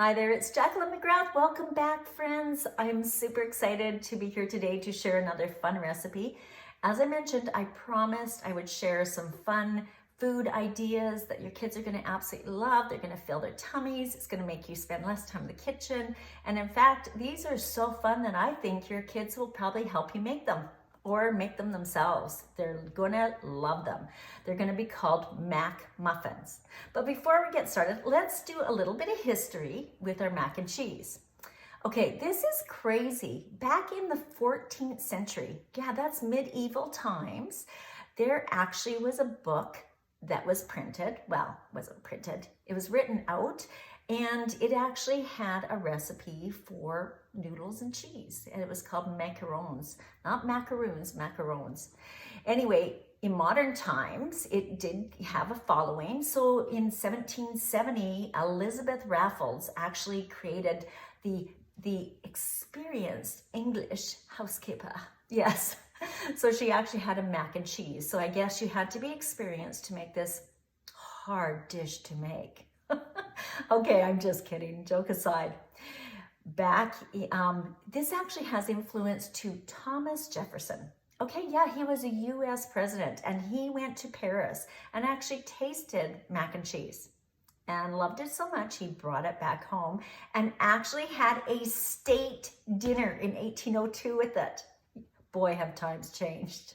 Hi there, it's Jacqueline McGrath. Welcome back, friends. I'm super excited to be here today to share another fun recipe. As I mentioned, I promised I would share some fun food ideas that your kids are going to absolutely love. They're going to fill their tummies. It's going to make you spend less time in the kitchen. And in fact, these are so fun that I think your kids will probably help you make them or make them themselves. They're gonna love them. They're gonna be called mac muffins. But before we get started, let's do a little bit of history with our mac and cheese. Okay, this is crazy. Back in the 14th century, yeah, that's medieval times, there actually was a book that was printed. Well, it wasn't printed, it was written out, and it actually had a recipe for noodles and cheese, and it was called macarons, not macaroons, macarons. Anyway, in modern times, it did have a following. So in 1770, Elizabeth Raffles actually created the experienced English housekeeper. Yes. So she actually had a mac and cheese. So I guess you had to be experienced to make this hard dish to make. Okay, I'm just kidding, joke aside. This actually has influence to Thomas Jefferson. Okay, yeah, he was a US president, and he went to Paris and actually tasted mac and cheese and loved it so much he brought it back home and actually had a state dinner in 1802 with it. Boy, have times changed.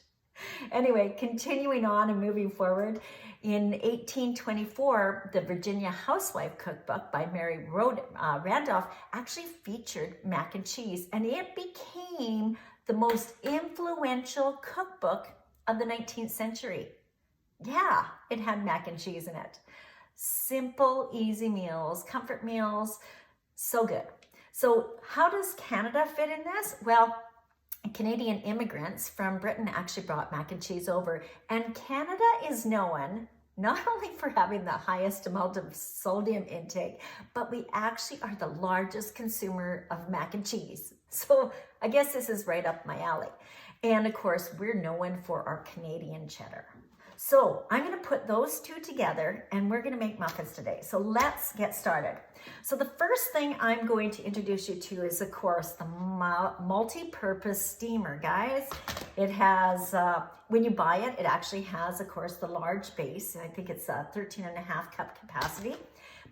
Anyway, continuing on and moving forward, in 1824, the Virginia Housewife Cookbook by Mary Randolph actually featured mac and cheese, and it became the most influential cookbook of the 19th century. Yeah, it had mac and cheese in it. Simple, easy meals, comfort meals, so good. So how does Canada fit in this? Well, Canadian immigrants from Britain actually brought mac and cheese over, and Canada is known not only for having the highest amount of sodium intake, but we actually are the largest consumer of mac and cheese. So I guess this is right up my alley. And of course, we're known for our Canadian cheddar. So I'm going to put those two together and we're going to make muffins today. So let's get started. So the first thing I'm going to introduce you to is, of course, the multi-purpose steamer, guys. It has, when you buy it, it actually has, of course, the large base. I think it's a 13.5 cup capacity.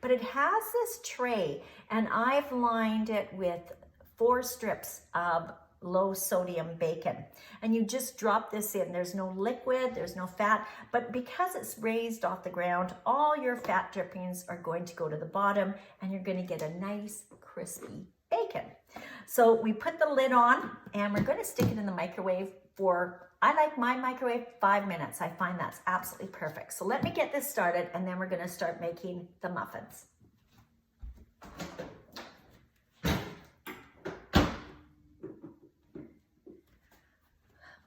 But it has this tray, and I've lined it with 4 strips of low sodium bacon, and you just drop this in. There's no liquid, there's no fat, but because it's raised off the ground, all your fat drippings are going to go to the bottom, and you're going to get a nice crispy bacon. So we put the lid on, and we're going to stick it in the microwave for, I like my microwave, 5 minutes. I find that's absolutely perfect. So let me get this started, and then we're going to start making the muffins.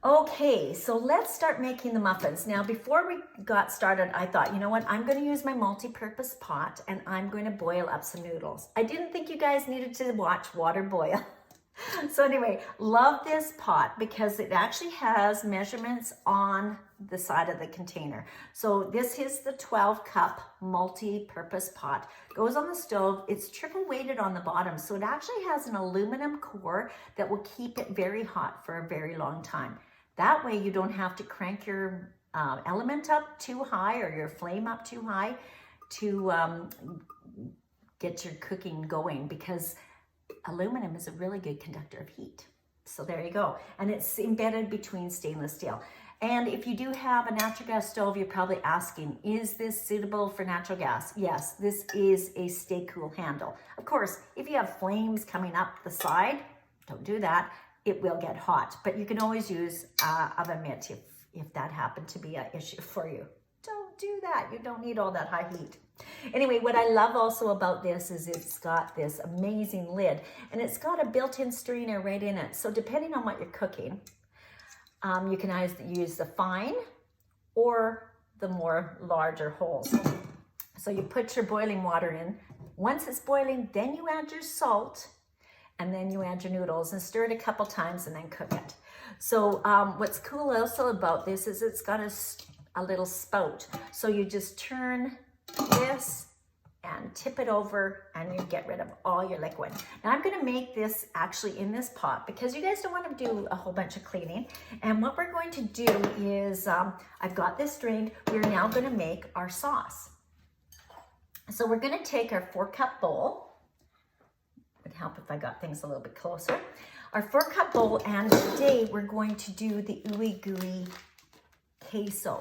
Okay, so let's start making the muffins. Now, before we got started, I thought, you know what? I'm going to use my multi-purpose pot and I'm going to boil up some noodles. I didn't think you guys needed to watch water boil. So anyway, love this pot because it actually has measurements on the side of the container. So this is the 12 cup multi-purpose pot. Goes on the stove. It's triple weighted on the bottom. So it actually has an aluminum core that will keep it very hot for a very long time. That way you don't have to crank your element up too high or your flame up too high to get your cooking going, because aluminum is a really good conductor of heat. So there you go. And it's embedded between stainless steel. And if you do have a natural gas stove, you're probably asking, is this suitable for natural gas? Yes, this is a stay cool handle. Of course, if you have flames coming up the side, don't do that. It will get hot, but you can always use oven mitt if that happened to be an issue for you. Don't do that. You don't need all that high heat. Anyway, what I love also about this is it's got this amazing lid, and it's got a built-in strainer right in it. So depending on what you're cooking, you can either use the fine or the more larger holes. So you put your boiling water in. Once it's boiling, then you add your salt, and then you add your noodles and stir it a couple times and then cook it. So what's cool also about this is it's got a little spout. So you just turn this and tip it over, and you get rid of all your liquid. Now I'm gonna make this actually in this pot because you guys don't wanna do a whole bunch of cleaning. And what we're going to do is, I've got this drained, we're now gonna make our sauce. So we're gonna take our 4-cup bowl. It would help if I got things a little bit closer. Our 4-cup bowl, and today we're going to do the ooey gooey queso.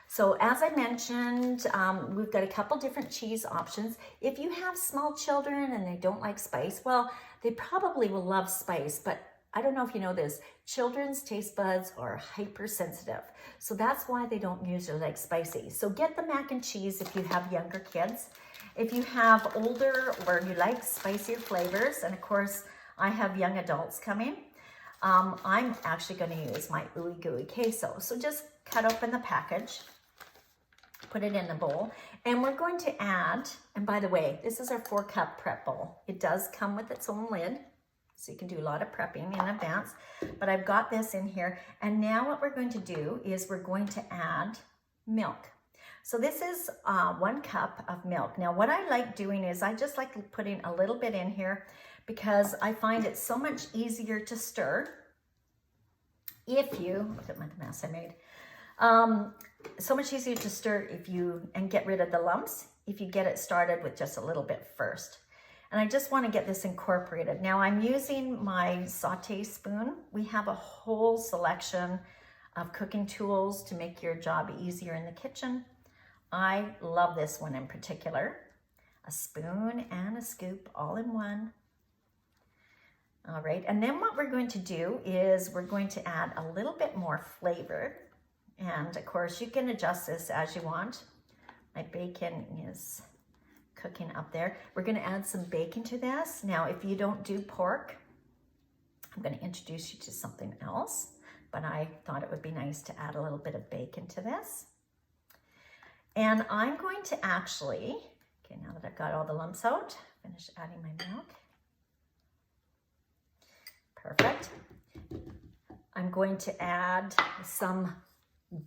So as I mentioned, we've got a couple different cheese options. If you have small children and they don't like spice, well, they probably will love spice, but I don't know if you know this, children's taste buds are hypersensitive. So that's why they don't usually like spicy. So get the mac and cheese if you have younger kids. If you have older or you like spicier flavors, and of course, I have young adults coming, I'm actually gonna use my ooey gooey queso. So just cut open the package, put it in the bowl, and we're going to add, and by the way, this is our 4-cup prep bowl. It does come with its own lid, so you can do a lot of prepping in advance, but I've got this in here. And now what we're going to do is we're going to add milk. So this is 1 cup of milk. Now what I like doing is I just like putting a little bit in here because I find it so much easier to stir if you, look at the mess I made. So much easier to stir and get rid of the lumps if you get it started with just a little bit first. And I just want to get this incorporated. Now I'm using my saute spoon. We have a whole selection of cooking tools to make your job easier in the kitchen. I love this one in particular. A spoon and a scoop all in one. All right, and then what we're going to do is we're going to add a little bit more flavor. And of course, you can adjust this as you want. My bacon is cooking up there. We're gonna add some bacon to this. Now, if you don't do pork, I'm gonna introduce you to something else, but I thought it would be nice to add a little bit of bacon to this. And I'm going to actually, okay, now that I've got all the lumps out, finish adding my milk. Perfect. I'm going to add some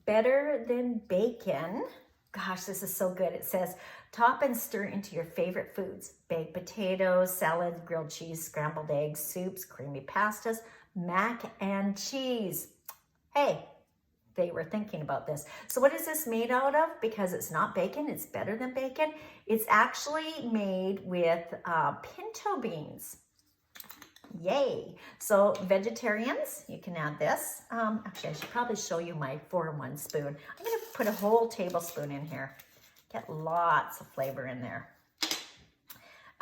Better Than Bacon. Gosh, this is so good. It says, top and stir into your favorite foods. Baked potatoes, salad, grilled cheese, scrambled eggs, soups, creamy pastas, mac and cheese. Hey, they were thinking about this. So what is this made out of? Because it's not bacon, it's better than bacon. It's actually made with pinto beans. Yay. So vegetarians, you can add this. Actually, I should probably show you my 4-in-1 spoon. I'm going to put a whole tablespoon in here. Get lots of flavor in there.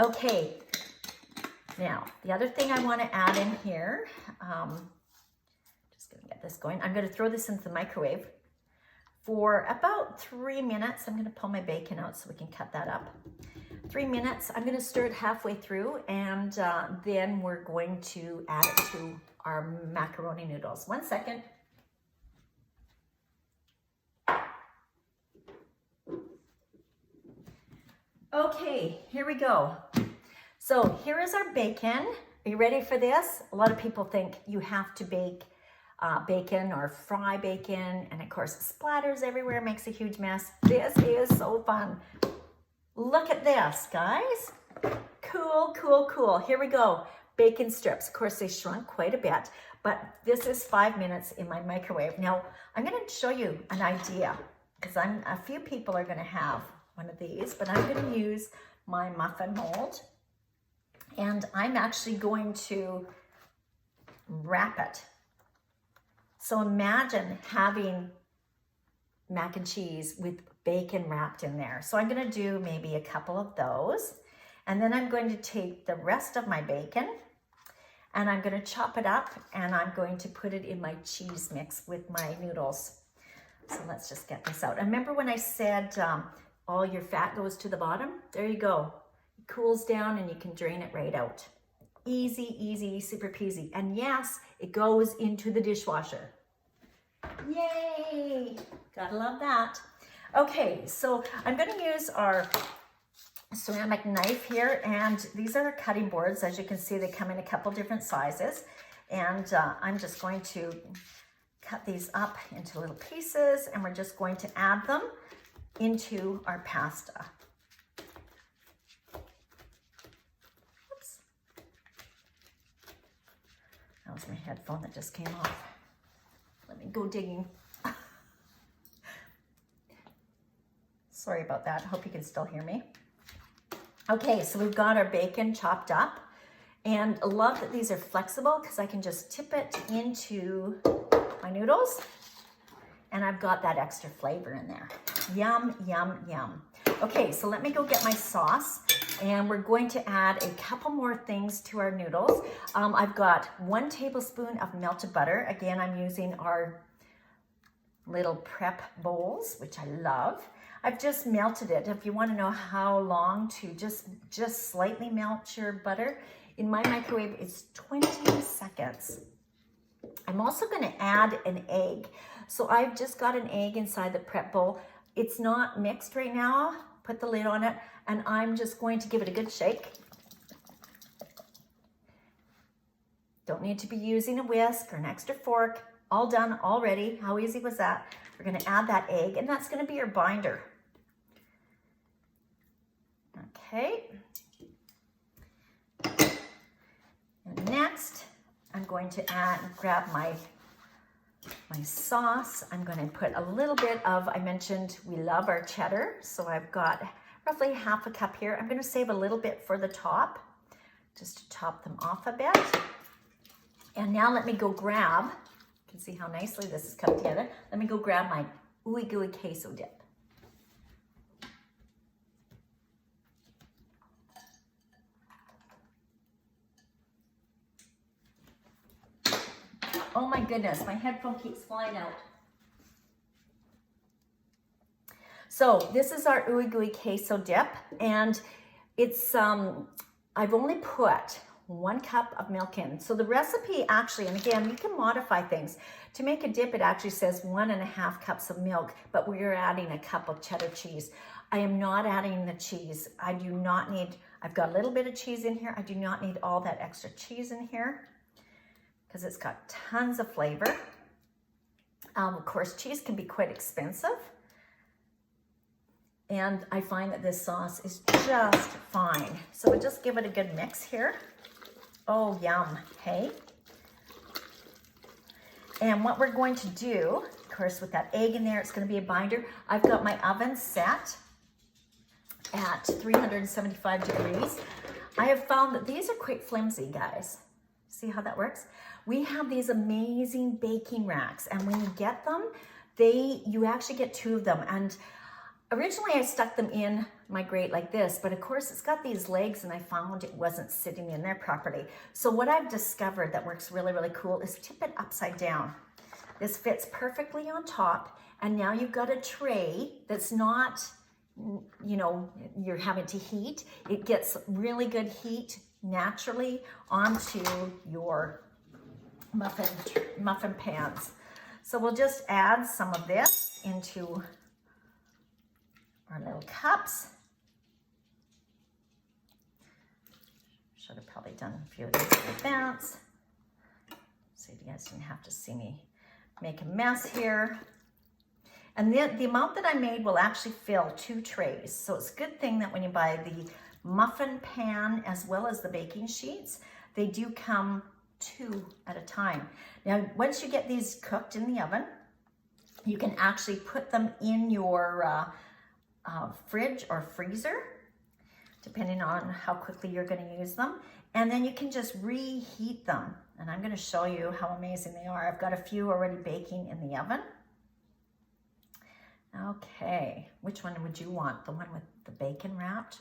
Okay. Now, the other thing I want to add in here, just going to get this going. I'm going to throw this into the microwave for about 3 minutes. I'm going to pull my bacon out so we can cut that up. 3 minutes. I'm going to stir it halfway through, and then we're going to add it to our macaroni noodles. 1 second. Okay, here we go. So here is our bacon. Are you ready for this? A lot of people think you have to bake bacon or fry bacon, and of course it splatters everywhere, makes a huge mess. This is so fun. Look at this, guys. Cool, cool, cool. Here we go. Bacon strips. Of course, they shrunk quite a bit, but this is 5 minutes in my microwave. Now, I'm going to show you an idea because a few people are going to have one of these, but I'm going to use my muffin mold, and I'm actually going to wrap it. So imagine having mac and cheese with bacon wrapped in there. So I'm going to do maybe a couple of those, and then I'm going to take the rest of my bacon and I'm going to chop it up, and I'm going to put it in my cheese mix with my noodles. So let's just get this out. And remember when I said all your fat goes to the bottom? There you go. It cools down and you can drain it right out. Easy, easy, super peasy. And yes, it goes into the dishwasher. Yay! Gotta love that. Okay, so I'm going to use our ceramic knife here, and these are cutting boards. As you can see, they come in a couple different sizes, and I'm just going to cut these up into little pieces, and we're just going to add them into our pasta. That's my headphone that just came off. Let me go digging. Sorry about that. Hope you can still hear me. Okay, so we've got our bacon chopped up. And I love that these are flexible because I can just tip it into my noodles. And I've got that extra flavor in there. Yum, yum, yum. Okay, so let me go get my sauce. And we're going to add a couple more things to our noodles. I've got 1 tablespoon of melted butter. Again, I'm using our little prep bowls, which I love. I've just melted it. If you want to know how long to just slightly melt your butter, in my microwave, it's 20 seconds. I'm also going to add an egg. So I've just got an egg inside the prep bowl. It's not mixed right now. Put the lid on it, and I'm just going to give it a good shake. Don't need to be using a whisk or an extra fork. All done already. How easy was that? We're going to add that egg, and that's going to be your binder. Okay. And next, I'm going to grab my sauce. I'm going to put a little bit of, I mentioned we love our cheddar, so I've got roughly half a cup here. I'm going to save a little bit for the top, just to top them off a bit. And now let me go grab, you can see how nicely this has come together. Let me go grab my ooey gooey queso dip. Oh my goodness, my headphone keeps flying out. So this is our ooey gooey queso dip, and it's, I've only put 1 cup of milk in. So the recipe actually, and again, you can modify things. To make a dip, it actually says 1.5 cups of milk, but we're adding a cup of cheddar cheese. I am not adding the cheese. I do not need, I've got a little bit of cheese in here. I do not need all that extra cheese in here, because it's got tons of flavor. Of course, cheese can be quite expensive. And I find that this sauce is just fine. So we'll just give it a good mix here. Oh, yum, hey? And what we're going to do, of course, with that egg in there, it's gonna be a binder. I've got my oven set at 375 degrees. I have found that these are quite flimsy, guys. See how that works? We have these amazing baking racks, and when you get them, you actually get 2 of them. And originally I stuck them in my grate like this, but of course it's got these legs, and I found it wasn't sitting in there properly. So what I've discovered that works really, really cool is tip it upside down. This fits perfectly on top, and now you've got a tray that's not, you know, you're having to heat. It gets really good heat naturally onto your muffin pans. So we'll just add some of this into our little cups. Should have probably done a few of these in advance, so you guys didn't have to see me make a mess here. And the amount that I made will actually fill 2 trays. So it's a good thing that when you buy the muffin pan as well as the baking sheets, they do come 2 at a time. Now, once you get these cooked in the oven, you can actually put them in your fridge or freezer, depending on how quickly you're going to use them. And then you can just reheat them. And I'm going to show you how amazing they are. I've got a few already baking in the oven. Okay, which one would you want? The one with the bacon wrapped?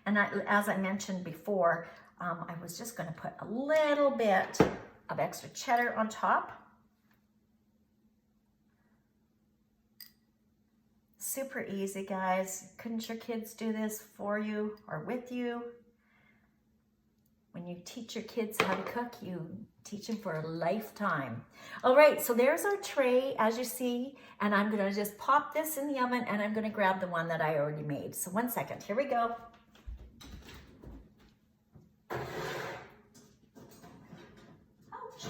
And as I mentioned before, I was just going to put a little bit of extra cheddar on top. Super easy, guys. Couldn't your kids do this for you or with you? When you teach your kids how to cook, you teach them for a lifetime. All right, so there's our tray, as you see, and I'm gonna just pop this in the oven, and I'm gonna grab the one that I already made. So 1 second, here we go. Ouch.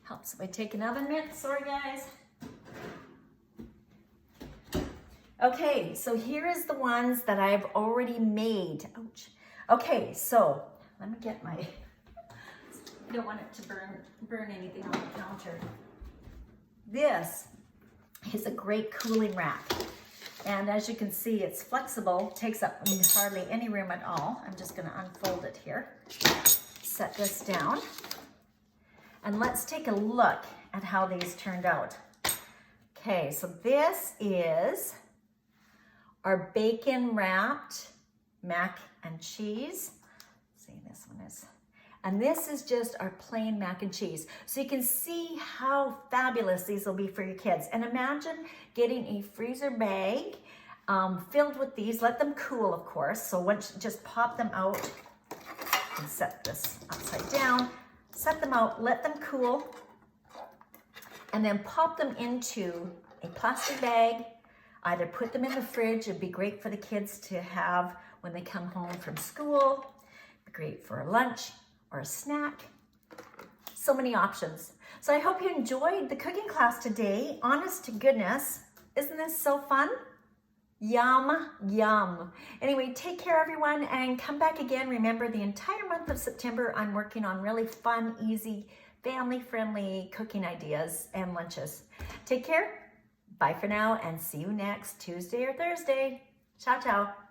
Helps if I take an oven mitt, sorry guys. Okay, so here is the ones that I've already made. Ouch. Okay, so let me get my You don't want it to burn anything on the counter. This is a great cooling rack. And as you can see, it's flexible, takes up hardly any room at all. I'm just gonna unfold it here. Set this down. And let's take a look at how these turned out. Okay, so this is our bacon wrapped mac and cheese. Let's see, this one is. And this is just our plain mac and cheese. So you can see how fabulous these will be for your kids. And imagine getting a freezer bag filled with these. Let them cool, of course. So once you just pop them out and set this upside down, set them out, let them cool, and then pop them into a plastic bag. Either put them in the fridge. It'd be great for the kids to have when they come home from school. It'd be great for a lunch or a snack. So many options. So I hope you enjoyed the cooking class today. Honest to goodness, isn't this so fun? Yum, yum. Anyway, take care everyone and come back again. Remember, the entire month of September, I'm working on really fun, easy, family-friendly cooking ideas and lunches. Take care. Bye for now and see you next Tuesday or Thursday. Ciao, ciao.